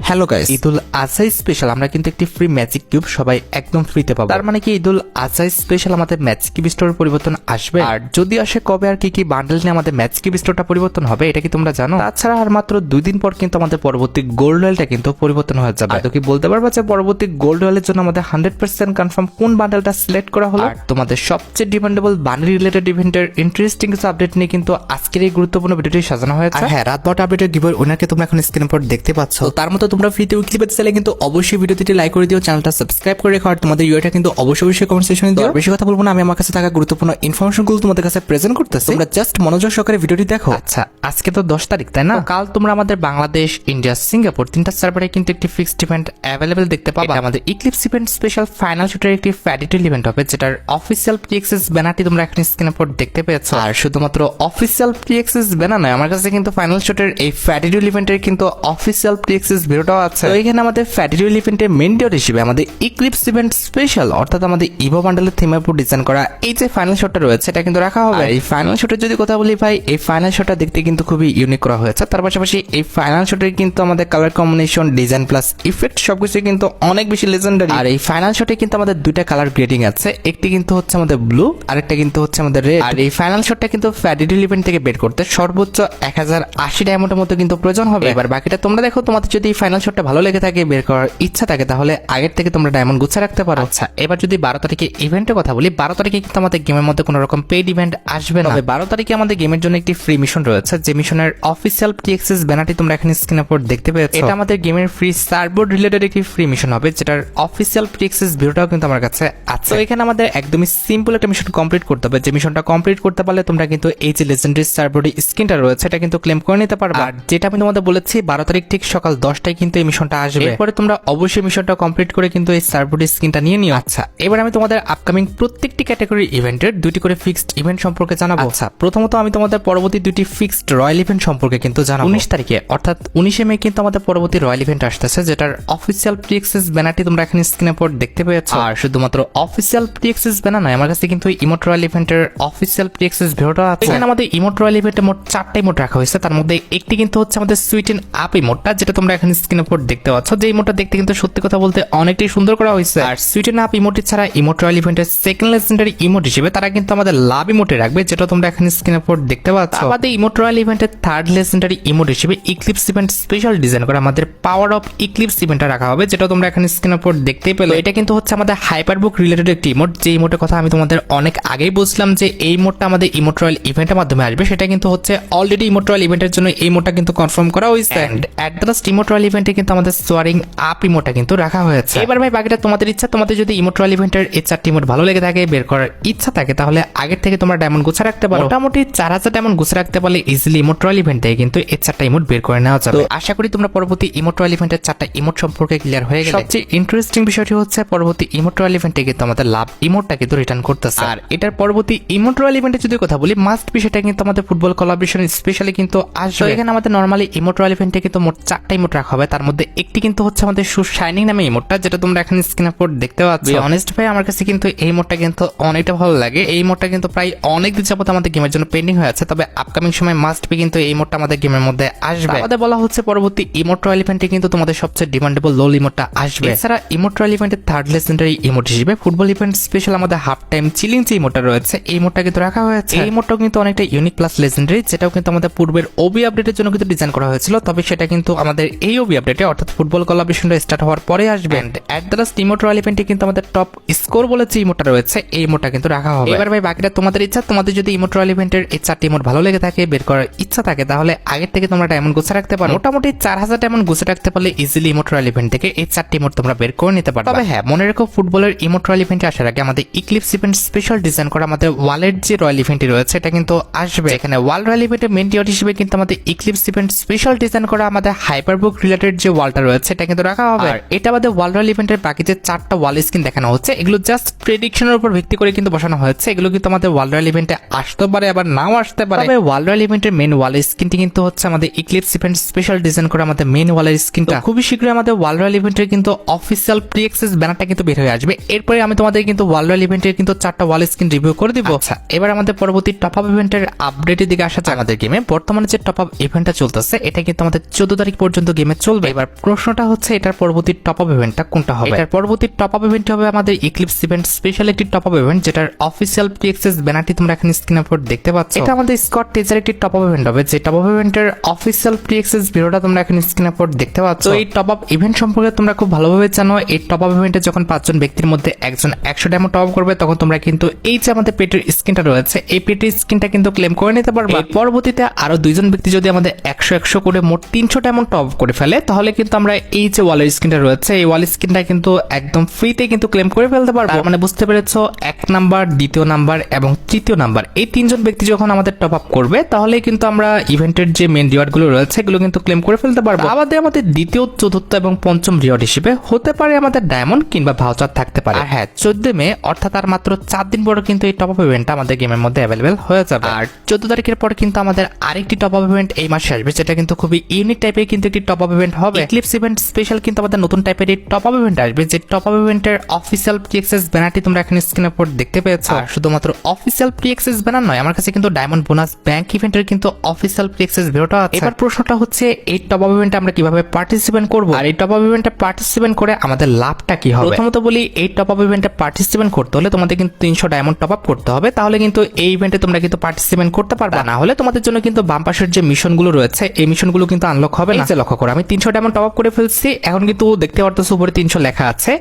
Hello guys, ঈদুল Azha special আমরা কিন্তু একটি ফ্রি ম্যাজিক কিউব সবাই একদম ফ্রিতে পাবো। তার মানে কি ঈদুল আজহা স্পেশাল আমাদের ম্যাজিক কিউব স্টোরের পরিবর্তন আসবে? আর যদি আসে কবে আর কি কি বান্ডেল নিয়ে আমাদের ম্যাজিক কিউব স্টোরটা পরিবর্তন হবে এটা কি তোমরা জানো? তাছাড়া আর মাত্র 2 দিন পর কিন্তু আমাদের পরবর্তী গোল্ড রয়্যালটা কিন্তু পরিবর্তন হয়ে যাবে। তো কি বলতে পারবা যে পরবর্তী গোল্ড রয়্যালের জন্য আমাদের 100% কনফার্ম কোন বান্ডেলটা সিলেক্ট করা হলো? আর তোমাদের সবচেয়ে ডিমান্ডেবল বান্ডেল রিলেটেড ইভেন্টের ইন্টারেস্টিং কিছু আপডেট নিয়ে কিন্তু আজকের এই গুরুত্বপূর্ণ ভিডিওটি সাজানো হয়েছে। হ্যাঁ, রাত 12টা আপডেটের গিভওয়ে উইনারকে তোমরা এখন স্ক্রিনের পর দেখতে পাচ্ছ। তার মতো তোমরা ফ্রিতে উইকলি পেতে চাইলে কিন্তু অবশ্যই ভিডিওটি লাইক করে দিও, চ্যানেলটা সাবস্ক্রাইব করে রেখো, আর তোমাদের ইউআইটা কিন্তু অবশ্যই কমেন্ট সেকশনে দিও। বেশি কথা বলবো না, আমি আমার কাছে থাকা গুরুত্বপূর্ণ ইনফরমেশনগুলো তোমাদের কাছে প্রেজেন্ট করতেছি, তোমরা জাস্ট মনোযোগ সহকারে ভিডিওটি দেখো। আচ্ছা, আজকে তো 10 তারিখ তাই না? কাল তোমরা আমাদের বাংলাদেশ, ইন্ডিয়া, সিঙ্গাপুর তিনটা সার্ভারে কিন্তু একটি ফিক্সড ইভেন্ট অ্যাভেলেবল দেখতে পাবে। আমাদের ইক্লিপস ইভেন্ট স্পেশাল ফাইনাল শুটের একটি ফ্যাডিটুল ইভেন্ট হবে, যেটার অফিসিয়াল প্রিএক্সেস ব্যানারটি তোমরা এখন স্ক্রিনের উপর দেখতে পেয়েছো। আর শুধুমাত্র অফিসিয়াল প্রিএক্সেস ব্যানার নয়, আমার কাছে কিন্তু ফাইনাল শুটের এই ফ্যাডিটুল ইভেন্টের কিন্তু অফিসিয়াল প্রিএক্সেস ভিডিওটাও আছে। তো এখানে আমাদের ফ্যাডিটুল ইভেন্টের মেইন ডিওর হিসেবে আমাদের ইক্লিপস ইভেন্ট স্পেশাল অর্থাৎ আমাদের ইভো বান্ডেলের থিমের উপর ডিজাইন করা এই যে ফাইনাল শটটা রয়েছে এটা কিন্তু রাখা হবে। এই ফাইনাল শটের যদি কথা বলি ভাই, এই ফাইনাল শটটা দেখতে কিন্তু খুবই ইউনিক করা হয়েছে। তার পাশাপাশি এই ফাইনাল শটের কিন্তু আমাদের colour combination, design plus effect সবকিছু কিন্তু অনেক বেশি লেজেন্ডারি। আর এই ফাইনাল শটে কিন্তু আমাদের দুইটা কালার গ্রেডিং আছে, একটি কিন্তু হচ্ছে আমাদের ব্লু, আরেকটা কিন্তু হচ্ছে আমাদের রেড। আর এই ফাইনাল শটটা কিন্তু ফ্যাডিটুল ইভেন্ট থেকে বের করতে সর্বোচ্চ 1080 ডায়মন্ডের মতো কিন্তু প্রয়োজন হবে। এবার বাকিটা তোমরা দেখো, তোমাদের যদি এই ফাইনাল শটটা ভালো লেগে থাকে, বের করার ইচ্ছা থাকে, তাহলে আগের থেকে তোমরা ডায়মন্ড গুছিয়ে রাখতে পারো। আচ্ছা, এবার যদি 12 তারিখে ইভেন্টের কথা বলি, 12 তারিখে কিন্তু আমাদের গেমের মধ্যে কোনো রকম পেইড ইভেন্ট আসবে না। 12 তারিখে আমাদের গেমের জন্য একটি ফ্রি মিশন রয়েছে, যে মিশনের অফিসিয়াল প্রিএক্সেস ব্যানারটি তোমরা এখানে স্ক্রিনের উপর দেখতে পেয়েছো। এটা আমাদের গেমের ফ্রি সার্ভার রিলেটেড একটি ফ্রি মিশন হবে, যেটার অফিসিয়াল প্রিএক্সেস ভিডিওটাও কিন্তু আমার কাছে আছে। তো এখানে আমাদের একদমই সিম্পল একটা মিশন কমপ্লিট করতে হবে, যে মিশনটা কমপ্লিট করতে পারলে তোমরা কিন্তু এই যে লেজেন্ডারি সার্ভারটি স্ক্রিনটা রয়েছে এটা কিন্তু ক্লেম করে নিতে পারবে। আর যেটা আমি তোমাদের বলেছি 12 তারিখ ঠিক সকাল 10টায় কিন্তু এই মিশনটা আসবে। এরপরে তোমরা অবশ্যই মিশনটা কমপ্লিট করে কিন্তু এই সার্ভারটি স্ক্রিনটা নিয়ে নিও। আচ্ছা, এবার আমি তোমাদের আপকামিং প্রত্যেকটি ক্যাটাগরি ইভেন্টের দুটি করে ফিক্সড ইভেন্ট সম্পর্কে জানাবো। আচ্ছা, প্রথমত আমি তোমাদের পরবর্তী দুটি ফিক্সড রয়্যাল ইভেন্ট সম্পর্কে কিন্তু জানাবো। 19 তারিখে অর্থাৎ 19শে মে কিন্তু আমাদের পরবর্তী রয়্যাল ইভেন্ট আসতেছে, যেটার অফিসিয়াল প্রিএক্সেস ব্যানারটি তোমরা এখানে স্ক্রিনের উপর দেখতে পেয়েছো। আর শুধুমাত্র অফিসিয়াল প্রিএক্সেস ব্যানার নয়, আমার কাছে কিন্তু ইমোট রয়্যাল ইভেন্টের অফিসিয়াল প্রিএক্সেস ভিডিওটা আছে। এখানে আমাদের ইমোট রয়্যাল ইভেন্টে মোট 4টা ইমোট রাখা হয়েছে, তার মধ্যে একটি কিন্তু হচ্ছে আমাদের সুইট এন্ড আপ ইমোটটা, যেটা তোমরা এখানে স্ক্রিনের উপর দেখতে পাচ্ছ। যে ইমোটটা দেখতে কিন্তু সত্যি কথা বলতে অনেকটাই সুন্দর করা হয়েছে। আর সুইট এন্ড আপ ইমোটটি ছাড়া ইমোট রয়্যাল ইভেন্টের সেকেন্ড লেজেন্ডারি ইমোট হিসেবে তারা কিন্তু আমাদের লাভ ইমোটে রাখবে, যেটা তোমরা এখানে স্ক্রিনের উপর দেখতে পাচ্ছ। আমাদের ইমোট রয়্যাল ইভেন্টের থার্ড লেজেন্ডারি ইমোট হিসেবে ইক্লিপস ইভেন্ট স্পেশাল ডিজাইন করা আমাদের পাওয়ার অফ ইক্লিপস ইভেন্টটা রাখা হবে, যেটা তোমরা এখানে স্ক্রিনের উপর দেখতেই পেলো। এটা কিন্তু হচ্ছে আমাদের হাইপারবুক রিলেটেড একটি ইমোট, যে ইমোটের কথা আমি তোমাদের অনেক আগেই বলছিলাম যে এই ইমোটটা আমাদের ইমোট রয়্যাল ইভেন্টের মাধ্যমে আসবে। সেটা কিন্তু হচ্ছে অলরেডি ইমোট রয়্যাল ইভেন্টের জন্য এই ইমোটটা কিন্তু কনফার্ম করা হয়েছে। And at the last emote royale ইভেন্টে কিন্তু আমাদের সোয়ারিং আপ ইমোটটা কিন্তু রাখা হয়েছে। এবার ভাই বাকিটা তোমাদের ইচ্ছা, তোমাদের যদি ইমোট রয়্যাল ইভেন্টের এই 4টি ইমোট ভালো লেগে থাকে, বের করার ইচ্ছা থাকে, তাহলে আগের থেকে তোমরা ডায়মন্ড গুছিয়ে রাখতে পারো। মোটামুটি 4000 ডায়মন্ড গুছিয়ে রাখতে পারলে ইজিলি ইমোট রয়্যাল ইভেন্ট থেকে কিন্তু এই 4টা ইমোট বের করে নেওয়া যাবে। তো আশা করি তোমরা পরবর্তী ইমোট রয়্যাল ইভেন্টের 4টা ইমোট সম্পর্কে ক্লিয়ার হয়ে গেলে। সবচেয়ে ইন্টারেস্টিং বিষয়টি হচ্ছে পরবর্তী ইমোট রয়্যাল ইভেন্টে কিন্তু আমাদের লাভ ইমোটটা কিন্তু রিটার্ন করতেছে। আর এটার পরবর্তী ইমোট রয়্যাল ইভেন্টে যদি কথা বলি, মাস্ট বি সেটা কিন্তু আমাদের ফুটবল কোলাবরেশন স্পেশালি কিন্তু আসবে। এখানে আমাদের নরমালি ইমোট রয়্যাল ইভেন্টে কিন্তু মোট 4টা ইমোট রাখা হবে, তার মধ্যে একটি কিন্তু হচ্ছে আমাদের শু শাইনিং নামে ইমোটটা, যেটা তোমরা এখানে স্ক্রিনের উপর দেখতে পাচ্ছ। অনেস্ট ভাই আমার কাছে কিন্তু এই ইমোটটা কিন্তু অনেকটা ভালো লাগে। এই ইমোটটা কিন্তু প্রায় অনেক দিন যাবত আমাদের গেমের জন্য পেন্ডিং হয়ে আছে, তবে আপকামিং সময় মাস্ট বি কিন্তু এই ইমোটটা আমাদের গেমের মধ্যে আসবে। আমাদের বলা হচ্ছে পরবর্তী ইমোট রয়্যাল ইভেন্টে কিন্তু তোমাদের সবচেয়ে ডিমান্ডেবল লোল ইমোটটা আসবে। এছাড়া ইমোট রয়্যাল ইভেন্টের থার্ড লেজেন্ডারি ইমোট হিসেবে ফুটবল ইভেন্ট স্পেশাল আমাদের হাফ টাইম চিলিং যে ইমোটটা রয়েছে, এই ইমোটটা কিন্তু রাখা হয়েছে। এই ইমোটটাও কিন্তু অনেকটা ইউনিক প্লাস লেজেন্ডারি, যেটাও কিন্তু আমাদের পূর্বের ওবি আপডেটের জন্য কিন্তু ডিজাইন করা হয়েছিল, তবে সেটা কিন্তু আমাদের এই ওবি আপডেটে অর্থাৎ ফুটবল কোলাবরেশনটা স্টার্ট হওয়ার পরে আসবে। এট দ্য লাস্ট ইমোট রয়্যাল ইভেন্টে কিন্তু আমাদের টপ স্কোর বলে যে ইমোটটা রয়েছে, এই ইমোটটা কিন্তু রাখা হবে। এবার ভাই বাকিটা তোমাদের ইচ্ছা, তোমাদের যদি ইমোট রয়্যাল ইভেন্টের এই 4টি ইমোট ভালো লেগে থাকে, বের করার ইচ্ছা থাকে, তাহলে আগের থেকে তোমরা ডায়মন্ড গুছিয়ে রাখতে পারো। মোটামুটি 4000 ডায়মন্ড গুছিয়ে রাখতে পারলে ইজিলি ইমোট রয়্যাল ইভেন্ট থেকে এই 4টি ইমোট তোমরা বের করে নিতে পারবে। তবে হ্যাঁ, মনে রেখো ফুটবলের ইমোট রয়্যাল ইভেন্টে আসার আগে আমাদের ইক্লিপস ইভেন্ট স্পেশাল ডিজাইন করা আমাদের ওয়ালের যে রয়্যাল ইভেন্টটি রয়েছে এটা কিন্তু আসবে। এখানে ওয়াল রয়্যাল ইভেন্টের মেইন ডিওর হিসেবে কিন্তু আমাদের ইক্লিপস ইভেন্ট স্পেশাল ডিজাইন করা আমাদের হাইপারবুক রিলেটেড যে ওয়ালটা রয়েছে এটা কিন্তু রাখা হবে। আর এটা আমাদের ওয়াল রয়্যাল ইভেন্টের বাকি যে 4টা ওয়াল স্ক্রিন দেখানো হচ্ছে, এগুলো জাস্ট প্রেডিকশনের উপর ভিত্তি করে কিন্তু বসানো হয়েছে। এগুলো কিন্তু আমাদের ওয়াল রয়্যাল ইভেন্টে আসতে পারে, আবার নাও আসতে পারে। তবে ওয়াল রয়্যাল ইভেন্টের মেইন ওয়াল স্ক্রিনটি কিন্তু হচ্ছে আমাদের ইক্লিপস ইভেন্ট স্পেশাল ডিজাইন করা আমাদের মেইন ওয়ালের স্ক্রিনটা। খুবই শীঘ্রই আমাদের ওয়াল রয়্যাল ইভেন্টের কিন্তু অফিসিয়াল প্রিএক্সেস ব্যানারটা কিন্তু বের হয়ে আসবে। এরপরে আমি তোমাদের কিন্তু ওয়াল রয়্যাল ইভেন্টের কিন্তু 4টা ওয়াল স্ক্রিন রিভিউ করে দিব। আচ্ছা, এবার আমাদের পরবর্তী টপ আপ ইভেন্টের আপডেটের দিকে আসা যাক। আমাদের গেমে বর্তমানে যে টপ আপ ইভেন্টটা চলতেছে এটা কিন্তু আমাদের 14 তারিখ পর্যন্ত গেমে চলবে। বলবে। এবার প্রশ্নটা হচ্ছে এটার পরবর্তী টপ আপ ইভেন্টটা কোনটা হবে। এটার পরবর্তী টপ আপ ইভেন্ট হবে আমাদের ইক্লিপস ইভেন্ট স্পেশাল একটি টপ আপ ইভেন্ট, যেটার অফিসিয়াল প্রি-অ্যাক্সেস ব্যানারটি তোমরা এখানে স্ক্রিনের উপর দেখতে পাচ্ছ। এটা আমাদের স্কট টেজার একটি টপ আপ ইভেন্ট হবে, যে টপ আপ ইভেন্টের অফিসিয়াল প্রি-অ্যাক্সেস ভিডিওটা তোমরা এখানে স্ক্রিনের উপর দেখতে পাচ্ছ। তো এই টপ আপ ইভেন্ট সম্পর্কে তোমরা খুব ভালোভাবে জানো। এই টপ আপ ইভেন্টে যখন 5 জন ব্যক্তির মধ্যে একজন 100 ডায়মন্ড টপ আপ করবে, তখন তোমরা কিন্তু এই যে আমাদের পেটের স্কিনটা রয়েছে, এই পেটের স্কিনটা কিন্তু ক্লেম করে নিতে পারবে। পরবর্তীতে আরো 2 জন ব্যক্তি যদি আমাদের 100 করে মোট 300 ডায়মন্ড টপ আপ করে ফেলে, তাহলে কিন্তু আমরা এই যে ওয়ালের স্কিনটা রয়েছে, এই ওয়াল স্কিনটা কিন্তু একদম ফ্রিতে কিন্তু ক্লেম করে ফেলতে পারবো। মানে বুঝতে পেরেছো, 1 নাম্বার, 2য় নাম্বার এবং 3য় নাম্বার এই 3 জন ব্যক্তি যখন আমাদের টপ আপ করবে, তাহলে কিন্তু আমরা ইভেন্টের যে মেন রিওয়ার্ড গুলো রয়েছে এগুলো কিন্তু ক্লেম করে ফেলতে পারবো। আমাদের 2য়, 4র্থ এবং 5ম রিওয়ার্ড হিসেবে হতে পারে আমাদের ডায়মন্ড কিংবা ভাউচার থাকতে পারে। আর হ্যাঁ, 14 মে অর্থাৎ আর মাত্র 4 দিন পরে কিন্তু এই টপ আপ ইভেন্টটা আমাদের গেমের মধ্যে অ্যাভেলেবেল হয়ে যাবে। আর 14 তারিখের পর কিন্তু আমাদের আরেকটি টপ আপ ইভেন্ট এই মাসে আসবে, যেটা কিন্তু খুবই ইউনিক টাইপের কিন্তু একটি টপ আপ ইভেন্ট হবে। ইক্লিপস ইভেন্ট স্পেশাল কিন্তু আমাদের নতুন টাইপের এই টপ আপ ইভেন্ট আসবে, যে টপ আপ ইভেন্টের অফিসিয়াল প্রি-অ্যাক্সেস ব্যানারটি তোমরা এখানে স্ক্রিনের উপর দেখতে পেয়েছো। আর শুধুমাত্র অফিসিয়াল প্রি-অ্যাক্সেস ব্যানার নয়, আমার কাছে কিন্তু ডায়মন্ড বোনাস ব্যাংক ইভেন্টের কিন্তু অফিসিয়াল প্রি-অ্যাক্সেস ভিডিওটা আছে। এবার প্রশ্নটা হচ্ছে এই টপ আপ ইভেন্টে আমরা কিভাবে পার্টিসিপেট করব, আর এই টপ আপ ইভেন্টে পার্টিসিপেট করে আমাদের লাভটা কি হবে। প্রথমত বলি, এই টপ আপ ইভেন্টে পার্টিসিপেট করতে হলে তোমাদের কিন্তু 300 ডায়মন্ড টপ আপ করতে হবে, তাহলে কিন্তু এই ইভেন্টে তোমরা কিন্তু পার্টিসিপেট করতে পারবে। না হলে তোমাদের জন্য কিন্তু বাম পাশের যে মিশনগুলো রয়েছে, এই মিশনগুলো কিন্তু আনলক হবে না। লক্ষ্য করো, আমি 300 ডায়মন্ড টপ আপ করে ফেলছি, এখন কিন্তু দেখতে পারতেছো উপরে 300 লেখা আছে।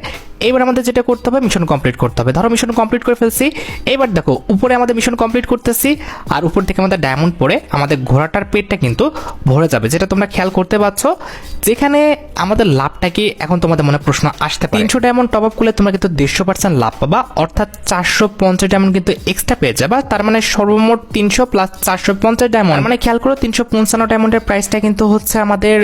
এবার আমাদের যেটা করতে হবে, মিশন কমপ্লিট করতে হবে। ধরো মিশন কমপ্লিট করে ফেলছি, এবার দেখো উপরে আমাদের মিশন কমপ্লিট করতেছি, আর উপর থেকে আমাদের ডায়মন্ড পড়ে আমাদের ঘোড়াটার পেটটা কিন্তু ভরে যাবে, যেটা তোমরা খেয়াল করতে পারছো। যেখানে আমাদের লাভটা কি, এখন তোমাদের মনে প্রশ্ন আসতে পারে। 300 ডায়মন্ড টপ আপ করলে তোমরা কিন্তু 150% লাভ পাবা, অর্থাৎ 450 ডায়মন্ড কিন্তু এক্সট্রা পেয়ে যাবা। তার মানে সর্বমোট 300 প্লাস 450 ডায়মন্ড, মানে খেয়াল করো 355 ডায়মন্ডের প্রাইসটা কিন্তু হচ্ছে আমাদের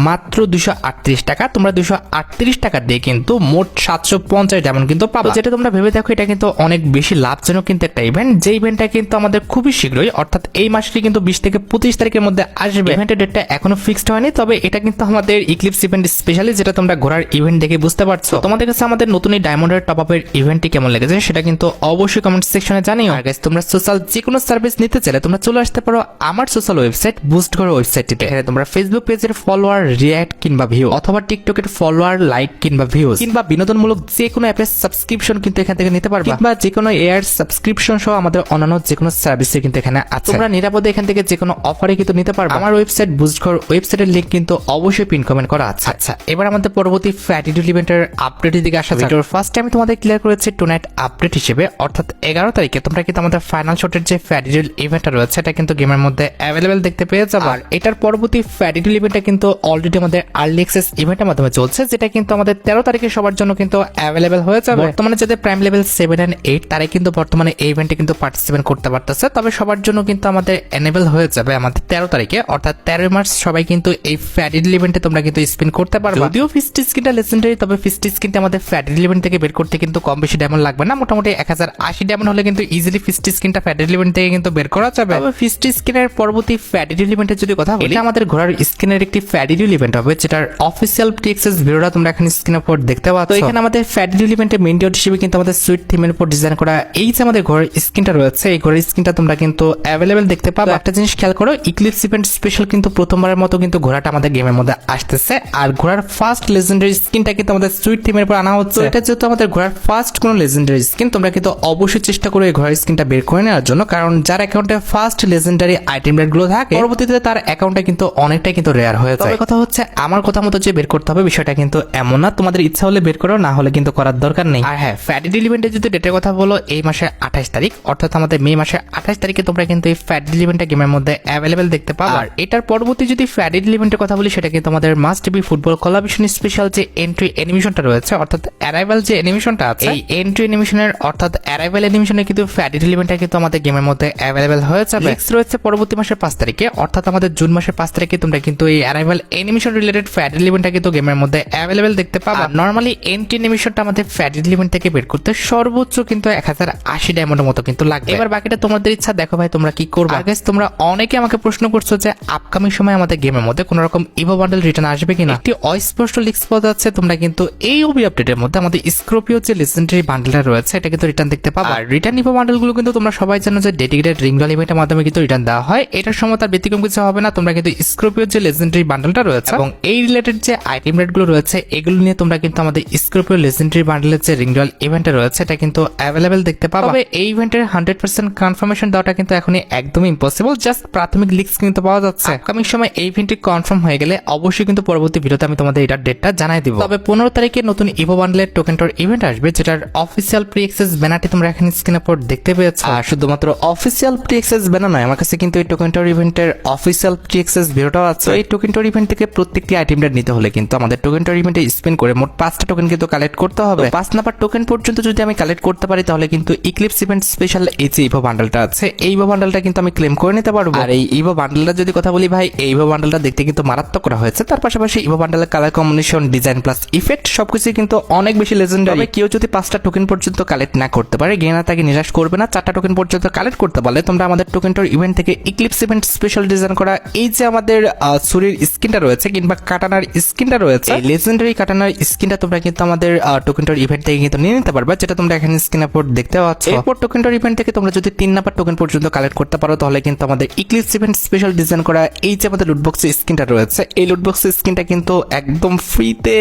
মাত্র 238 টাকা। তোমরা 238 টাকা দিয়ে কিন্তু মোট 750 ডায়মন্ড কিন্তু পাবা, যেটা তোমরা ভেবে দেখো এটা কিন্তু অনেক বেশি লাভজনক কিন্তু একটা ইভেন্ট। যে ইভেন্টটা কিন্তু আমাদের খুবই শীঘ্রই, অর্থাৎ এই মাসটি কিন্তু 20 থেকে 25 তারিখের মধ্যে আসবে। ইভেন্টের ডেটটা এখনো ফিক্সড হয়নি, তবে এটা কিন্তু আমাদের ইক্লিপস ইভেন্ট স্পেশালি, যেটা তোমরা ঘোরার ইভেন্ট দেখে বুঝতে পারছো। তোমাদের কাছে আমাদের নতুন এই ডায়মন্ডের টপ আপের ইভেন্টটি কেমন লেগেছে সেটা কিন্তু অবশ্যই কমেন্ট সেকশনে জানিও। আর গাইস, তোমরা সোশ্যাল যে কোনো সার্ভিস নিতে চাইলে তোমরা চলে আসতে পারো আমার সোশ্যাল ওয়েবসাইট বুস্ট ঘর ওয়েবসাইটটিতে। এখানে তোমরা ফেসবুক পেজের ফলোয়ার, রিঅ্যাক্ট কিংবা ভিউ, অথবা টিকটকের ফলোয়ার, লাইক কিংবা ভিউজ, কিংবা বিনোদনমূলক যে কোনো অ্যাপের সাবস্ক্রিপশন কিন্তু এখান থেকে নিতে পারবে, কিংবা যে কোনো এয়ার সাবস্ক্রিপশন সহ আমাদের অন্যান্য যে কোনো সার্ভিসে কিন্তু এখানে আছে। তোমরা নিরাপদে এখান থেকে যে কোনো অফারে কিন্তু নিতে পারবে। আমার ওয়েবসাইট বুস্ট ঘর ওয়েবসাইটের লিংক কিন্তু অবশ্যই পিন কমেন্ট করা আছে। আচ্ছা, এবার আমাদের পরবর্তী ফ্যাটিডিউল ইভেন্টের আপডেটের দিকে আসা যাক। ফার্স্ট আমি তোমাদের ক্লিয়ার করেছি টুনাইট আপডেট হিসেবে, অর্থাৎ 11 তারিখে তোমরা কিন্তু আমাদের ফাইনাল শটের যে ফ্যাটিডিউল ইভেন্টটা রয়েছে এটা কিন্তু গেমের মধ্যে অ্যাভেলেবেল দেখতে পেয়ে যাবে। আর এটার পরবর্তী ফ্যাটিডিউল ইভেন্টটা কিন্তু অলরেডি আমাদের আর্লি অ্যাক্সেস ইভেন্টের মাধ্যমে চলছে, যেটা কিন্তু আমাদের 13 তারিখে সবার জন্য কিন্তু অ্যাভেলেবেল হয়ে যাবে। বর্তমানে যাদের প্রাইম লেভেল 7 and 8 তারা কিন্তু বর্তমানে এই ইভেন্টে কিন্তু পার্টিসিপেট করতে পারতেছে, তবে সবার জন্য কিন্তু আমাদের এনেবল হয়ে যাবে আমাদের 13 তারিখে, অর্থাৎ 13 মার্চ সবাই কিন্তু এই ফ্যাটিডিউল ইভেন্টে তোমরা কিন্তু স্পিন করতে পারবে। যদিও ফিস্টি স্কিনটা লেজেন্ডারি, তবে ফিস্টি স্কিনটা আমাদের ফ্যাটিডিউল ইভেন্ট থেকে বের করতে কিন্তু কম বেশি ডায়মন্ড লাগবে না। মোটামুটি 1080 ডায়মন্ড হলে কিন্তু ইজিলি ফিস্টি স্কিনটা ফ্যাটিডিউল ইভেন্ট থেকে কিন্তু বের করা যাবে। তবে ফিস্টি স্কিনের পরবর্তী ফ্যাটিডিউল ইভেন্টের যদি কথা বলি, এটা আমাদের ঘোড়ার স্কিনের একটি ফ্যাটিডিউল ইভেন্ট হবে, যেটার অফিসিয়াল প্রি-অ্যাক্সেস ভিডিওটা তোমরা এখানে স্ক্রিনের উপর দেখতে পাচ্ছ। তো এখানে আমাদের ফ্যাটিডিউল ইভেন্টের মেইন ডিওড হিসেবে কিন্তু আমাদের সুইট থিমের উপর ডিজাইন করা এই যে আমাদের ঘোড়ার স্কিনটা রয়েছে, এই ঘোড়ার স্কিনটা তোমরা কিন্তু অ্যাভেলেবেল দেখতে পাবে। একটা জিনিস খেয়াল করো, ইক্লিপস ইভেন্ট স্পেশাল কিন্তু প্রথমবারের মতো কিন্তু ঘোড়াটা আমাদের গেমের মধ্যে আসতেছে, আর ঘোড়ার ফার্স্ট লেজেন্ডারি স্কিনটা কিন্তু আমাদের সুইট থিমের উপর আনা হচ্ছে। এটা যেহেতু আমাদের ঘোড়ার ফার্স্ট কোন লেজেন্ডারি স্কিন, তোমরা কিন্তু অবশ্যই চেষ্টা করো এই ঘোড়ার স্কিনটা বের করে নেওয়ার জন্য, কারণ যার অ্যাকাউন্টে ফার্স্ট লেজেন্ডারি আইটেম রেট গুলো থাকে পরবর্তীতে তার অ্যাকাউন্টে কিন্তু অনেকটাই কিন্তু রেয়ার হয়ে যায়। তবে কথা হচ্ছে আমার কথা মতো যে বের করতে হবে বিষয়টা কিন্তু এমন না, তোমাদের ইচ্ছা হলে বের করো, না হলে কিন্তু করার দরকার নেই। আর হ্যাঁ, ফ্যাটিডিউল ইভেন্টের যদি ডেটের কথা বলো, এই মাসের 28 তারিখ, অর্থাৎ আমাদের মে মাসের 28 তারিখে তোমরা কিন্তু এই ফ্যাটিডিউল ইভেন্টটা গেমের মধ্যে অ্যাভেলেবেল দেখতে পাবে। আর এটার পরবর্তী যদি ফ্যাটিডিউল ইভেন্টের কথা বলি, সেটা কিন্তু আমাদের must be football collaboration special যে এন্ট্রি অ্যানিমেশনটা রয়েছে, অর্থাৎ অ্যারাইভাল যে অ্যানিমেশনটা আছে, এই এন্ট্রি অ্যানিমেশনের অর্থাৎ অ্যারাইভাল অ্যানিমেশনে কিন্তু ফ্যাটিডিউল ইভেন্টটা কিন্তু আমাদের গেমের মধ্যে অ্যাভেলেবেল হয়ে যাবে। নেক্সট রয়েছে পরবর্তী মাসের 5 তারিখে, অর্থাৎ আমাদের জুন মাসের 5 তারিখে তোমরা কিন্তু এই অ্যারাইভাল অ্যানিমেশন রিলেটেড ফ্যাটিডিউল ইভেন্টটা কিন্তু গেমের মধ্যে অ্যাভেলেবেল দেখতে পাবে। নরমালি এন্ট্রি অ্যানিমেশন মিশনটা আমাদের ফ্যাডি এলিমেন্ট থেকে বের করতে সর্বোচ্চ কিন্তু 1080 ডায়মন্ডের মতো কিন্তু লাগবে। এবার বাকিটা তোমাদের ইচ্ছা, দেখো ভাই তোমরা কি করবে। আর গাইস তোমরা অনেকে আমাকে প্রশ্ন করছো যে আপকামিং সময় আমাদের গেমের মধ্যে কোনো রকম ইভো বান্ডেল রিটার্ন আসবে কিনা। একটি অস্পষ্ট লিক্স পাওয়া যাচ্ছে, তোমরা কিন্তু এই ওবি আপডেটের মধ্যে আমাদের স্কর্পিও যে লেজেন্ডারি বান্ডেলটা রয়েছে এটা কিন্তু রিটার্ন দেখতে পাবে। আর রিটার্ন ইভো বান্ডেলগুলো কিন্তু তোমরা সবাই জানো যে ডেডিকেটেড রিং রল ইভেন্টের মাধ্যমে কিন্তু রিটার্ন দেওয়া হয়। এটার সময় তার ব্যতিক্রম কিছু হবে না। তোমরা কিন্তু স্কর্পিও যে লেজেন্ডারি বান্ডেলটা রয়েছে এবং এই রিলেটেড যে আইটেম রেট গুলো রয়েছে এগুলো নিয়ে তোমরা কিন্তু আমাদের স্কর্পিও লেজেন্ডারি বান্ডেলের যে রিং রল ইভেন্টে রয়েছে এটা কিন্তু অ্যাভেলেবেল দেখতে পাবে। তবে এই ইভেন্টের 100% কনফার্মেশন দেওয়াটা কিন্তু এখনই একদমই ইম্পসিবল, জাস্ট প্রাথমিক লিক্স কিন্তু পাওয়া যাচ্ছে। আপকামিং সময় এই ইভেন্টটি কনফার্ম হয়ে গেলে অবশ্যই কিন্তু পরবর্তী ভিডিওতে আমি তোমাদের এটার ডেটটা জানাই দিব। তবে 15 তারিখে নতুন ইভো বান্ডেলের টোকেন টোর ইভেন্ট আসবে, যেটার অফিসিয়াল প্রি অ্যাক্সেস ব্যানারটি তোমরা এখানে স্ক্রিনের উপর দেখতে পেয়েছো। আর শুধুমাত্র অফিসিয়াল প্রি অ্যাক্সেস ব্যানার নয়, আমার কাছে কিন্তু এই টোকেন টোর ইভেন্টের অফিসিয়াল প্রি অ্যাক্সেস ভিডিওটাও আছে। এই টোকেন টোর ইভেন্ট থেকে প্রত্যেকটি আইটেম রেট নিতে হলে কিন্তু আমাদের টোকেন টোর ইভেন্টে স্পিন করে মোট 5টা টোকেন কিন্তু কালেক্ট করতে হবে। 5 নাম্বার টোকেন পর্যন্ত যদি আমি কালেক্ট করতে পারি তাহলে কিন্তু ইক্লিপস ইভেন্ট স্পেশাল এই যে ইভো বান্ডেলটা আছে এই ইভো বান্ডেলটা কিন্তু আমি ক্লেম করে নিতে পারবো। আর এই ইভো বান্ডেলটা যদি কথা বলি ভাই, এই ইভো বান্ডেলটা দেখতে কিন্তু মারাত্মক করা হয়েছে। তার পাশাপাশি ইভো বান্ডেলের colour combination, design plus effect সবকিছু কিন্তু অনেক বেশি লেজেন্ডারি। কেউ যদি 5টা টোকেন পর্যন্ত কালেক্ট না করতে পারে গেনার তাকে নিরাশ করবে না। 4টা টোকেন পর্যন্ত কালেক্ট করতে পারলে তোমরা আমাদের টোকেন টোর ইভেন্ট থেকে ইক্লিপস ইভেন্ট স্পেশাল ডিজাইন করা এই যে আমাদের ছুরির স্কিনটা রয়েছে কিংবা কাটানার স্কিনটা রয়েছে, এই লেজেন্ডারি কাটানার স্কিনটা তোমরা কিন্তু আমাদের টোকেন টোর ইভেন্ট থেকে কিন্তু নিয়ে নিতে পারবে, যেটা তোমরা এখানে স্ক্রিনের উপর দেখতে পাচ্ছ। এরপর টোকেন টোর ইভেন্ট থেকে তোমরা যদি 3 নাম্বার টোকেন পর্যন্ত কালেক্ট করতে পারো তাহলে কিন্তু আমাদের ইক্লিপস ইভেন্ট স্পেশাল ডিজাইন করা এই যে আমাদের লুটবক্স স্কিনটা রয়েছে এই লুটবক্স স্কিনটা কিন্তু একদম ফ্রিতে,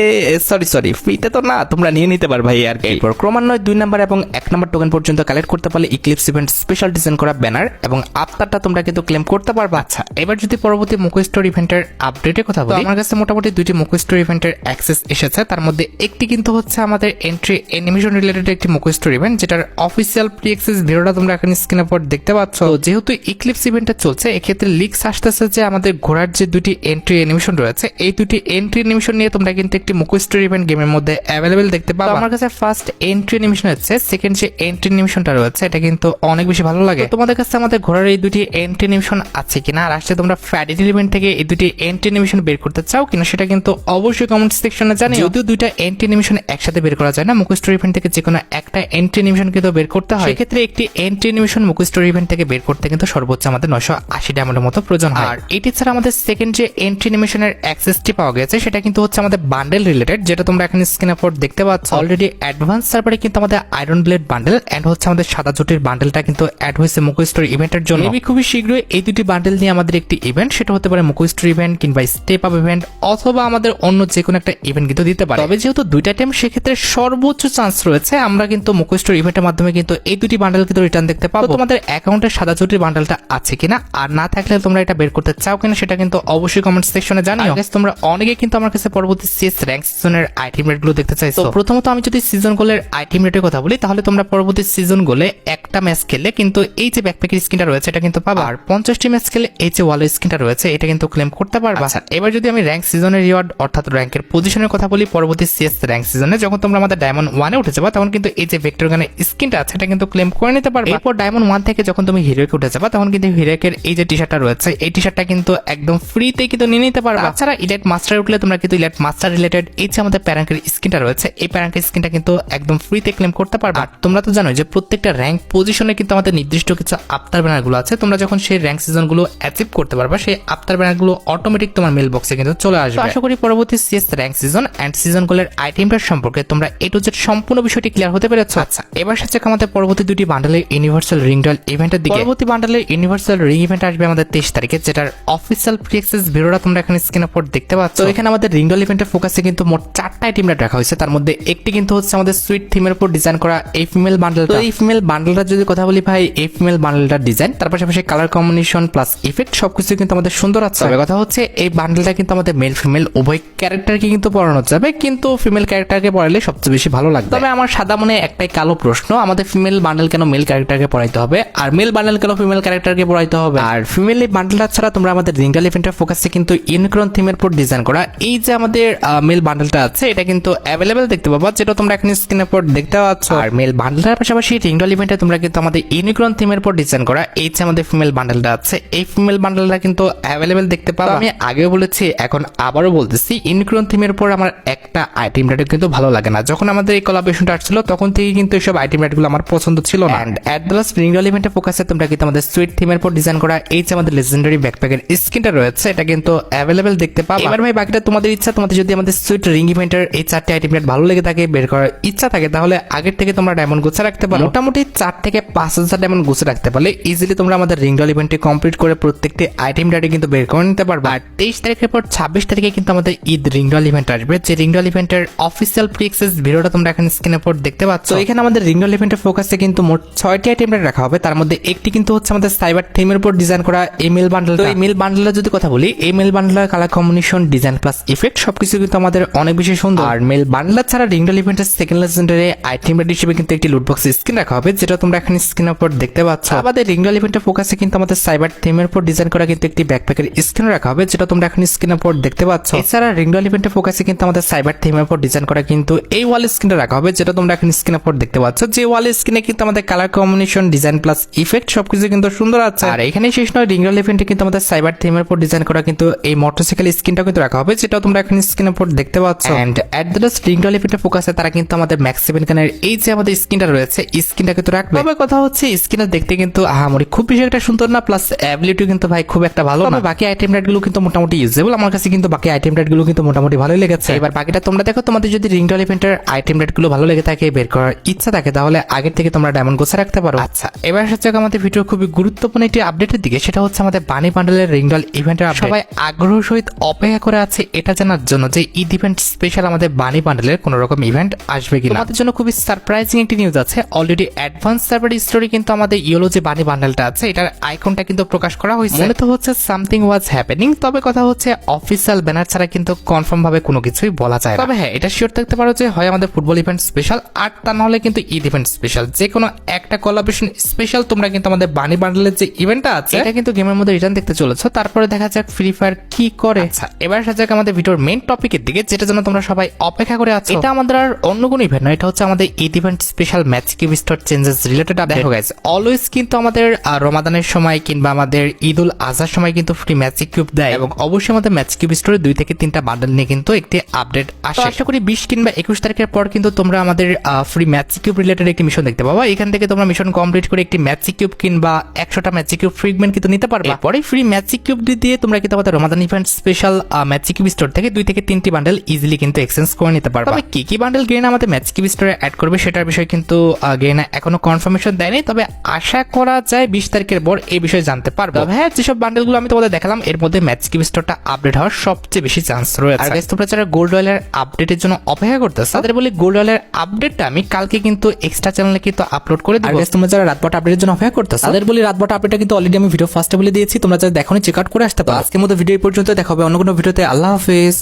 ফ্রিতে তো না, তোমরা নিয়ে নিতে পারবে ভাই। আর এরপর ক্রমান্বয়ে 2 নাম্বার এবং 1 নাম্বার টোকেন পর্যন্ত কালেক্ট করতে পারলে ইক্লিপস ইভেন্ট স্পেশাল ডিজাইন করা ব্যানার এবং আফতারটা তোমরা কিন্তু ক্লেম করতে পারবে। আচ্ছা, এবার যদি পরবর্তী মুকো স্টোর ইভেন্টের আপডেটের কথা বলি, আমার কাছে মোটামুটি 2টি মুকো স্টোর ইভেন্টের অ্যাক্সেস এসেছে। তার মধ্যে একটি কিন্তু হচ্ছে আমাদের এন্ট্রি অ্যানিমেশন রিলেটেড একটি মুকো স্টোর ইভেন্ট, যেটার অফিসিয়াল প্রি অ্যাক্সেস ভিডিওটা তোমরা এখানে স্ক্রিনের উপর দেখতে পাচ্ছ। যেহেতু ইক্লিপস ইভেন্টটা চলছে এক্ষেত্রে লিক্স আসতেছে যে আমাদের ঘোড়ার যে 2টি এন্ট্রি অ্যানিমেশন রয়েছে এই 2টি এন্ট্রি অ্যানিমেশন নিয়ে তোমরা কিন্তু একটি মুকো স্টোর ইভেন্ট গেমের মধ্যে অ্যাভেলেবেল দেখতে পাবে। আমার কাছে ফার্স্ট এন্ট্রি অ্যানিমেশন হচ্ছে, সেকেন্ড যে এন্ট্রি অ্যানিমেশনটা রয়েছে এটা কিন্তু অনেক বেশি ভালো লাগে। তোমাদের কাছে আমাদের ঘোড়ার এই 2টি এন্ট্রি অ্যানিমেশন আছে কিনা, আর আসলে তোমরা ফ্যাডি এলিমেন্ট থেকে এই 2টি এন্ট্রি অ্যানিমেশন বের করতে চাও কিনা সেটা কিন্তু অবশ্যই কমেন্ট সেকশনে জানিও। যদিও 2টা এন্ট্রি অ্যানিমেশন একসাথে বের করা যায় না, মুকো স্টোর ইভেন্ট থেকে যে কোনো একটা এন্ট্রি অ্যানিমেশন কিন্তু বের করতে হয়। সেক্ষেত্রে একটি এন্ট্রি অ্যানিমেশন মুকো স্টোর ইভেন্ট থেকে বের করতে কিন্তু সর্বোচ্চ আমাদের 980 ডায়মন্ডের মতো প্রয়োজন হয়। আর এটি ছাড়া আমাদের সেকেন্ড যে এন্ট্রি অ্যানিমেশনের অ্যাক্সেসটি পাওয়া গেছে সেটা কিন্তু হচ্ছে আমাদের বান্ডেল রিলেটেড, যেটা তোমরা এখানে স্ক্রিনের উপর দেখতে পাচ্ছ। অলরেডি অ্যাডভান্স সার্ভারে কিন্তু আমাদের আয়রন ব্লেড বান্ডেল এন্ড হচ্ছে আমাদের সাদা জুটির বান্ডেলটা কিন্তু অ্যাড হয়েছে মুকো স্টোর ইভেন্টের জন্য। খুবই শীঘ্রই এই 2টি বান্ডেল নিয়ে আমাদের একটি ইভেন্ট, সেটা হতে পারে মুকো স্টোর ইভেন্ট কিংবা স্টেপ আপ ইভেন্ট অথবা আমাদের অন্য যে কোনো একটা ইভেন্ট কিন্তু দিতে পারে। তবে যেহেতু 2টা টাইম সেক্ষেত্রে সর্বোচ্চ চান্স রয়েছে আমরা কিন্তু মুকো স্টোর ইভেন্টের মাধ্যমে কিন্তু এই 2টি বান্ডেল কিন্তু রিটার্ন দেখতে পাবো। তোমাদের অ্যাকাউন্টে সাদা জুটির বান্ডেলটা আছে কিনা আর না থাকলে তোমরা এটা বের করতে চাও কিনা সেটা কিন্তু অবশ্যই কমেন্ট সেকশনে জানিও। তোমরা অনেকে কিন্তু আমার কাছে পরবর্তী সিএস র্যাঙ্ক সিজনের আইটেম রেট গুলো দেখতে চাইছো। তো প্রথমত আমি যদি সিজন গোলের আইটেম রেটের কথা বলি তাহলে তোমরা পরবর্তী সিজন গোলে একটা ম্যাচ খেললে কিন্তু এই যে ব্যাকপ্যাকের স্কিনটা রয়েছে এটা কিন্তু পাবা, আর 50টি ম্যাচ খেলে এই যে ওয়ালের স্কিনটা রয়েছে এটা কিন্তু ক্লেম করতে পারবা। আচ্ছা, এবার যদি আমি র্যাঙ্ক সিজনের রিওয়ার্ড অর্থাৎ র্যাঙ্কের পজিশনের কথা বলি, পরবর্তী সিএস র্যাঙ্ক সিজনে যখন তোমরা আমাদের ডায়মন্ড 1 এ উঠে যাবা তখন কিন্তু এই যে ভেক্টর গানের স্কিনটা আছে এটা কিন্তু ক্লেম করে নিতে পারবে। এরপর ডায়মন্ড 1 থেকে যখন তুমি হিরোকে উঠে যাবা তখন কিন্তু হিরোকের এই যে টি-শার্টটা রয়েছে এই টি-শার্টটা কিন্তু একদম ফ্রিতে কিন্তু নিয়ে নিতে পারবা। তাছাড়া ইলাইট মাস্টার উঠলে তোমরা কিন্তু ইলাইট মাস্টার রিলেটেড এই যে আমাদের প্যারাঙ্কের স্কিনটা রয়েছে এই প্যারাঙ্কের স্কিনটা কিন্তু একদম ফ্রিতে ক্লেম করতে পারবা। আর তোমরা তো জানো যে প্রত্যেকটা র্যাঙ্ক পজিশনে কিন্তু আমাদের নির্দিষ্ট কিছু আফতার ব্যানার গুলো আছে, তোমরা যখন সেই র্যাঙ্ক সিজন গুলো অ্যাচিভ করতে পারবা সেই আফতার ব্যানার গুলো অটোমেটিক তোমার মেল বক্সে কিন্তু চলে আসবে। আশা করি পরবর্তী CS rank season end season গোলের আইটেমটার সম্পর্কে তোমরা এ টু জেড সম্পূর্ণ বিষয়টি ক্লিয়ার হতে পেরেছো। আচ্ছা, এবার সাথে আমাদের পরবর্তী 2টি বান্ডেলের ইউনিভার্সাল রিং রল ইভেন্টের দিকে। পরবর্তী বান্ডেলের ইউনিভার্সাল রিং ইভেন্ট আসবে আমাদের 23 তারিখে, যেটার অফিসিয়াল প্রি অ্যাক্সেস ভিডিওটা তোমরা এখানে স্ক্রিনের উপর দেখতে পাচ্ছ। তো এখানে আমাদের রিং রল ইভেন্টের ফোকাসে কিন্তু মোট 4টা আইটেম রেট রাখা হয়েছে, তার মধ্যে একটি কিন্তু হচ্ছে আমাদের সুইট থিমের উপর ডিজাইন করা এই ফিমেল বান্ডেলটা। তো এই ফিমেল বান্ডেলটা যদি কথা বলি ভাই, এই ফিমেল বান্ডেলটার ডিজাইন তার পাশাপাশি কালার কম্বিনেশন প্লাস ইফেক্ট সবকিছু কিন্তু আমাদের সুন্দর আছে। তবে কথা হচ্ছে এই বান্ডেলটা কিন্তু আমাদের মেল ফিমেল উভয় ক্যারেক্টারকে কিন্তু পড়ানো যাবে, কিন্তু ফিমেল ক্যারেক্টারকে পড়ালে সবচেয়ে বেশি ভালো লাগবে। তবে আমার সাদা মনে একটাই কালো প্রশ্ন, আমাদের ফিমেল বান্ডেল কেন মেল ক্যারেক্টারকে পড়াইতে হবে আর মেল বান্ডেল কেন ফিমেল ক্যারেক্টারকে পড়াইতে হবে? আর ফিমেল এই বান্ডেলটা ছাড়া তোমরা আমাদের রিঙ্গাল ইভেন্টের ফোকাসে কিন্তু ইউনিকর্ন থিমের উপর ডিজাইন করা এই যে আমাদের মেল বান্ডেলটা আছে এটা কিন্তু অ্যাভেলেবেল দেখতে পাবা, যেটা তোমরা এখানে স্ক্রিনের উপর দেখতে পাচ্ছ। আর মেল বান্ডেলের পাশাপাশি রিঙ্গাল ইভেন্টে তোমরা কিন্তু আমাদের ইউনিকর্ন থিমের উপর ডিজাইন করা এই যে আমাদের ফিমেল বান্ডেলটা আছে এই ফিমেল বান্ডেলটা কিন্তু অ্যাভেলেবেল দেখতে পাবা। আমি আগেও বলেছি এখন আবারও বলতেছি, ইউনিকর্ন থিমের উপর আমার একটা আইটেম রেট কিন্তু ভালো লাগে না। যখন আমাদের এই কোলাবোরেশনটা আসছিল তখন থেকে কিন্তু এইসব আইটেম রেটগুলো আমার পছন্দ ছিল না। And at the last ring roll ইভেন্টে ফোকাসে তোমরা কিন্তু আমাদের সুইট থিমের উপর ডিজাইন করা এই যে আমাদের লেজেন্ডারি ব্যাকপ্যাকের স্কিনটা রয়েছে এটা কিন্তু অ্যাভেলেবেল দেখতে পাবে। এবার ভাই বাকিটা তোমাদের ইচ্ছা, তোমাদের যদি আমাদের সুইট রিং ইভেন্টের এই 4টি আইটেম রেট ভালো লেগে থাকে, বের করার ইচ্ছা থাকে, তাহলে আগের থেকে তোমরা ডায়মন্ড গুছা রাখতে পারো। মোটামুটি 4 থেকে 5,000 ডায়মন্ড গুছা রাখতে পারলে ইজিলি তোমরা আমাদের রিং রোল ইভেন্টটি কমপ্লিট করে প্রত্যেকটি আইটেম রেটে কিন্তু বের করে নিতে পারবে। আর 23 তারিখের পর 26 তারিখে কিন্তু আমাদের ঈদ রিং রোল ইভেন্ট আসবে, যে রিং রোল ইভেন্টের অফিসিয়াল প্রি অ্যাক্সেস ভিডিওটা তোমরা এখানে স্ক্রিনের উপর দেখতে পাচ্ছ। তো এখানে আমাদের রিং রোল ইভেন্টের ফোকাসে কিন্তু মোট 6টি আইটেম রেট রাখা হবে। তার মধ্যে একটি কিন্তু হচ্ছে আমাদের সাইবার থিমের উপর ডিজাইন করা এমএল বান্ডেল। তো এমএল বান্ডেলের যদি কথা বলি, এমএল বান্ডেলের colour combination, design plus effect সবকিছু কিন্তু আমাদের অনেক বেশি সুন্দর। আর মেল বান্ডেল ছাড়া রিং রোল ইভেন্টের সেকেন্ড লেজেন্ডারি আইটেম রেট হিসেবে কিন্তু একটি লুটবক্স স্কিন রাখা হবে, যেটা তোমরা এখানে স্ক্রিনের উপর দেখতে পাচ্ছ। আমাদের রিং রোল ইভেন্টের ফোকাসে কিন্তু আমাদের সাইবার থিমের উপর ডিজাইন করা কিন্তু একটি ব্যাকপ্যাকের স্কিন রাখা হবে, যেটা তোমরা এখানে স্ক্রিনের উপর দেখতে পাচ্ছ। এছাড়া রিং রোল ইভেন্টের ফোকাসে কিন্তু আমাদের সাইবার থিমের উপর ডিজাইন করা কিন্তু এই ওয়াল স্কিনটা রাখা হবে, যেটা তোমরা এখানে স্ক্রিনের উপর দেখতে পাচ্ছ। যে ওয়াল স্কিনে কিন্তু আমাদের colour combination, design plus effect সবকিছু কিন্তু সুন্দর আছে। আর এখানে শেষ নয়, রিং রোল ইভেন্টে কিন্তু আমাদের সাইবার থিমের উপর ডিজাইন করা কিন্তু এই মোটরসাইকেল স্কিনটা কিন্তু রাখা হবে, যেটা তোমরা এখানে স্ক্রিনের উপর দেখতে পাচ্ছ। And at the last ring roll ইভেন্টের ফোকাসে তারা কিন্তু আমাদের ম্যাক্স 7 গানের এই যে আমাদের স্কিনটা রয়েছে এই স্কিনটা কিন্তু রাখবে। তবে কথা হচ্ছে স্কিনটা দেখতে কিন্তু আহামরি খুব বেশি একটা সুন্দর না, প্লাস অ্যাবিলিটি কিন্তু ভাই খুব একটা ভালো না। বাকি আইটেম রেট গুলো কিন্তু মোটামুটি ইউজেবল, আমার কাছে কিন্তু বাকি আইটেম রেট গুলো কিন্তু মোটামুটি ভালোই লেগেছে। এবার বাকিটা তোমরা দেখো, তোমাদের যদি রিং রোল ইভেন্টের আইটেম রেট গুলো ভালো লেগে থাকে, বের করার ইচ্ছা থাকে, তাহলে আগের থেকে তোমরা ডায়মন্ড গোছা রাখতে পারো। আচ্ছা, এবার হচ্ছে আমাদের ভিডিও খুবই গুরুত্বপূর্ণ একটি আপডেটের দিকে, সেটা হচ্ছে আমাদের বানি বান্ডেলের রিং রোল ইভেন্টের আপডেট। সবাই আগ্রহ সহিত অপেক্ষা করে আছে এটা জানার জন্য যে ঈদ ইভেন্ট স্পেশাল আমাদের বানি বান্ডেলের কোন রকম ইভেন্ট আসবে কিনা। আমাদের জন্য খুবই সারপ্রাইজিং একটি নিউজ আছে। অলরেডি অ্যাডভান্স সার্ভার স্টোরি কিন্তু আমাদের ইয়েলো যে বানি বান্ডেলটা আছে এটার আইকনটা কিন্তু প্রকাশ করা হয়েছে। মনে তো হচ্ছে সামথিং ওয়াজ হ্যাপেনিং, তবে কথা হচ্ছে অফিসিয়াল ব্যানার ছাড়া কিন্তু কনফার্ম ভাবে কোনো কিছুই বলা যায় না। তবে হ্যাঁ, এটা শিওর থাকতে পারো যে হয় আমাদের ফুটবল ইভেন্ট স্পেশাল, আর তা না হলে কিন্তু ঈদ ইভেন্ট স্পেশাল, যে কোনো একটা কোলাবোরেশন স্পেশাল তোমরা কিন্তু আমাদের বানি বান্ডেলের যে ইভেন্টটা আছে এটা কিন্তু গেমের মধ্যে রিটার্ন দেখতে চলেছো। তারপরে দেখা যাক ফ্রি ফায়ার কি করে। আচ্ছা, এবার আসা যাক আমাদের ভিডিওর মেইন টপিকের দিকে, যেটা জন্য তোমরা সবাই অপেক্ষা করে আছো। এটা আমাদের আর অন্য কোনো ইভেন্ট নয়, এটা হচ্ছে আমাদের Eid event special magic cube store changes related update. দেখো গাইস, অলওয়েজ কিন্তু আমাদের রমাদানের সময় কিংবা আমাদের ঈদ উল আজহার সময় কিন্তু ফ্রি ম্যাচ কিউব দেয়, এবং অবশ্যই আমাদের ম্যাচ কিউব স্টোরে 2 থেকে 3টা বান্ডেল নিয়ে কিন্তু একটি আপডেট আসে। আশা করি 20 কিংবা 21 তারিখের পর কিন্তু তোমরা আমাদের ফ্রি ম্যাচ কিউব রিলেটেড একটি মিশন দেখতে পাবা। এখান থেকে তোমরা মিশন কমপ্লিট করে একটি ম্যাচ কিউব কিংবা 100টা ম্যাচ কিউব ফ্রিগমেন্ট কিন্তু নিতে পারবে। পরে ফ্রি ম্যাচ কিউব দিয়ে তোমরা কিন্তু আমাদের Ramadan event special magic cube store থেকে 2 থেকে 3টি বান্ডেল ইজিলি কিন্তু এক্সচেঞ্জ করে নিতে পারবে। তবে কি বান্ডেল গেরিনা আমাদের ম্যাচ কিউব স্টোরে অ্যাড করবে সেটার বিষয়ে কিন্তু গেরিনা এখনো কনফার্মেশন দেয়নি, তবে আশা করা যায় 20 তারিখের পর এই বিষয়ে জানতে পারবো। তবে হ্যাঁ, যেসব বান্ডেলগুলো আমি তোমাদের দেখালাম এর মধ্যে ম্যাচ কিউব স্টোরটা আপডেট হওয়ার সবচেয়ে বেশি চান্স রয়েছে। আর গাইস, তোমরা যারা গোল্ড রয়্যালের আপডেটের জন্য অপেক্ষা করতেছো তাদের বলি গোল্ড রয়্যালের আপডেটটা আমি কালকে কিন্তু এক্সট্রা চ্যানেলে কিন্তু আপলোড করে দেব। আর গাইস, তোমরা যারা রাতবাট আপডেটের জন্য অপেক্ষা করতেছো তাদের বলি রাতবাট আপডেটটা কিন্তু অলরেডি আমি ভিডিও ফার্স্টে বলে দিয়েছি, তোমরা যারা দেখোনি চেক আউট করে আসতে পারো। আজকের মতো ভিডিও পর্যন্ত দেখা হবে অন্য কোনো ভিডিওতে। আল্লাহ হাফেজ।